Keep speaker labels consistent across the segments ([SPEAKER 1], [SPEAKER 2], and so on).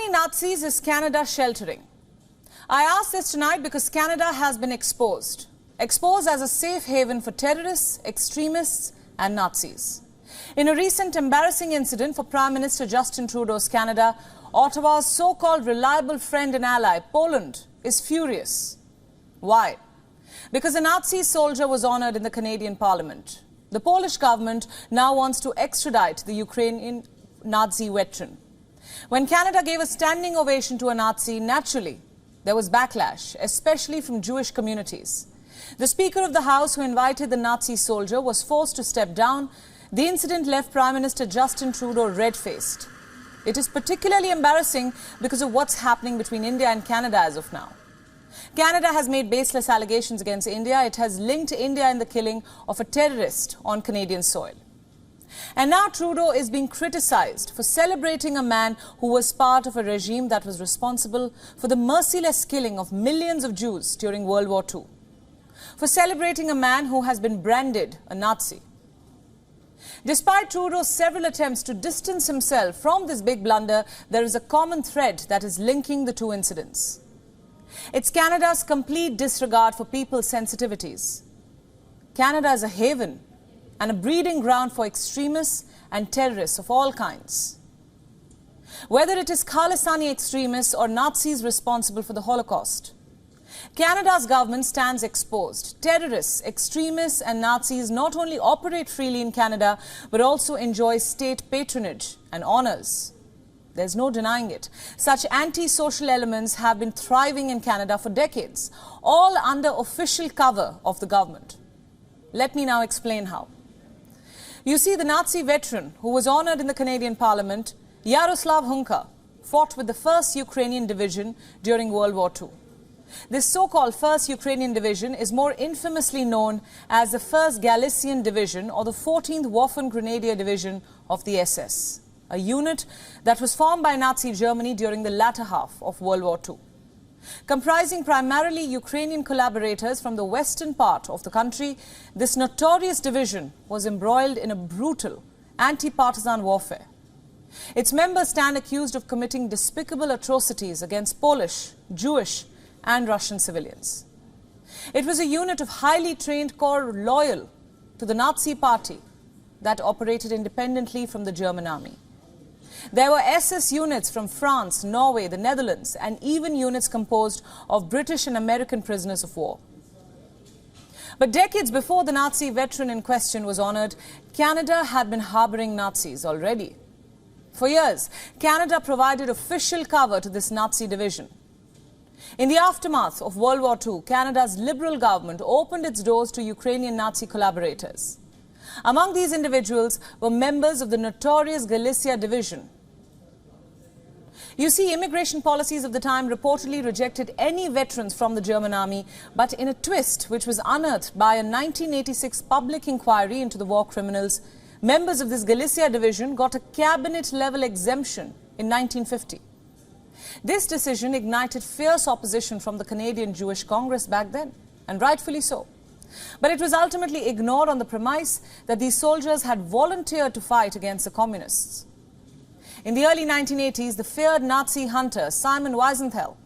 [SPEAKER 1] many Nazis is Canada sheltering? I ask this tonight because Canada has been exposed as a safe haven for terrorists, extremists and Nazis. In a recent embarrassing incident for Prime Minister Justin Trudeau's Canada, Ottawa's so-called reliable friend and ally, Poland, is furious. Why? Because a Nazi soldier was honoured in the Canadian Parliament. The Polish government now wants to extradite the Ukrainian Nazi veteran. When Canada gave a standing ovation to a Nazi, naturally, there was backlash, especially from Jewish communities. The Speaker of the House, who invited the Nazi soldier, was forced to step down. The incident left Prime Minister Justin Trudeau red-faced. It is particularly embarrassing because of what's happening between India and Canada as of now. Canada has made baseless allegations against India. It has linked India in the killing of a terrorist on Canadian soil. And now Trudeau is being criticized for celebrating a man who was part of a regime that was responsible for the merciless killing of millions of Jews during World War II. For celebrating a man who has been branded a Nazi. Despite Trudeau's several attempts to distance himself from this big blunder, there is a common thread that is linking the two incidents. It's Canada's complete disregard for people's sensitivities. Canada is a haven and a breeding ground for extremists and terrorists of all kinds. Whether it is Khalistani extremists or Nazis responsible for the Holocaust, Canada's government stands exposed. Terrorists, extremists and Nazis not only operate freely in Canada, but also enjoy state patronage and honours. There's no denying it. Such anti-social elements have been thriving in Canada for decades, all under official cover of the government. Let me now explain how. You see, the Nazi veteran who was honoured in the Canadian Parliament, Yaroslav Hunka, fought with the 1st Ukrainian Division during World War II. This so-called 1st Ukrainian Division is more infamously known as the 1st Galician Division or the 14th Waffen-Grenadier Division of the SS, a unit that was formed by Nazi Germany during the latter half of World War II. Comprising primarily Ukrainian collaborators from the western part of the country, this notorious division was embroiled in a brutal anti-partisan warfare. Its members stand accused of committing despicable atrocities against Polish, Jewish and Russian civilians. It was a unit of highly trained corps loyal to the Nazi party that operated independently from the German army. There were SS units from France, Norway, the Netherlands, and even units composed of British and American prisoners of war. But decades before the Nazi veteran in question was honoured, Canada had been harbouring Nazis already. For years, Canada provided official cover to this Nazi division. In the aftermath of World War II, Canada's Liberal government opened its doors to Ukrainian Nazi collaborators. Among these individuals were members of the notorious Galicia Division. You see, immigration policies of the time reportedly rejected any veterans from the German army, but in a twist which was unearthed by a 1986 public inquiry into the war criminals, members of this Galicia Division got a cabinet-level exemption in 1950. This decision ignited fierce opposition from the Canadian Jewish Congress back then, and rightfully so. But it was ultimately ignored on the premise that these soldiers had volunteered to fight against the communists. In the early 1980s, the feared Nazi hunter Simon Wiesenthal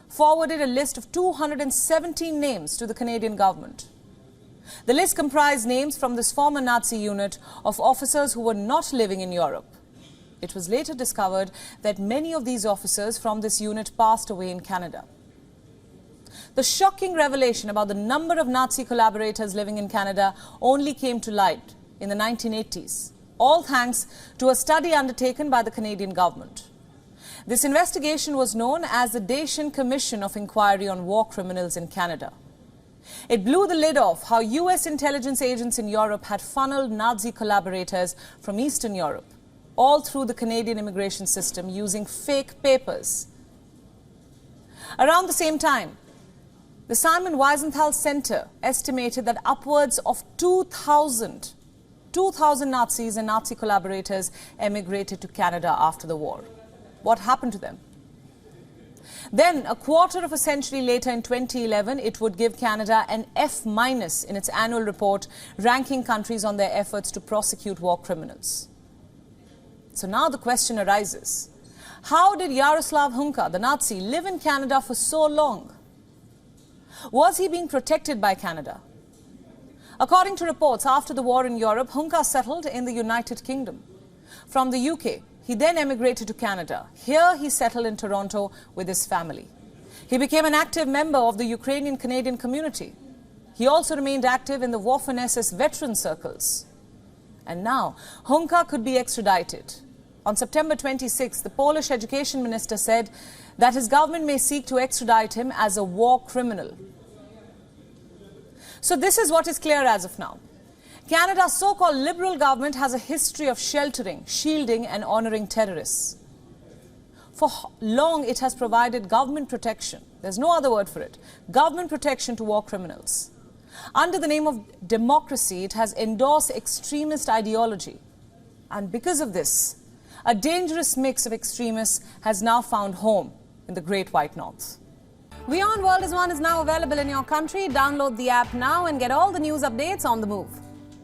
[SPEAKER 1] forwarded a list of 217 names to the Canadian government. The list comprised names from this former Nazi unit of officers who were not living in Europe. It was later discovered that many of these officers from this unit passed away in Canada. The shocking revelation about the number of Nazi collaborators living in Canada only came to light in the 1980s, all thanks to a study undertaken by the Canadian government. This investigation was known as the Dacian Commission of Inquiry on War Criminals in Canada. It blew the lid off how US intelligence agents in Europe had funneled Nazi collaborators from Eastern Europe all through the Canadian immigration system using fake papers. Around the same time, the Simon Wiesenthal Center estimated that upwards of 2,000 Nazis and Nazi collaborators emigrated to Canada after the war. What happened to them? Then, a quarter of a century later in 2011, it would give Canada an F- in its annual report, ranking countries on their efforts to prosecute war criminals. So now the question arises, How did Yaroslav Hunka, the Nazi, live in Canada for so long? Was he being protected by Canada? According to reports, after the war in Europe, Hunka settled in the United Kingdom. From the UK, he then emigrated to Canada. Here he settled in Toronto with his family. He became an active member of the Ukrainian Canadian community. He also remained active in the Waffen-SS veteran circles. And now, Hunka could be extradited. On September 26, the Polish education minister said that his government may seek to extradite him as a war criminal. So this is what is clear as of now. Canada's so-called liberal government has a history of sheltering, shielding and honouring terrorists. For long, it has provided government protection. There's no other word for it. Government protection to war criminals. Under the name of democracy, it has endorsed extremist ideology. And because of this, a dangerous mix of extremists has now found home in the Great White North. WION World is now available in your country. Download the app now and get all the news updates on the move.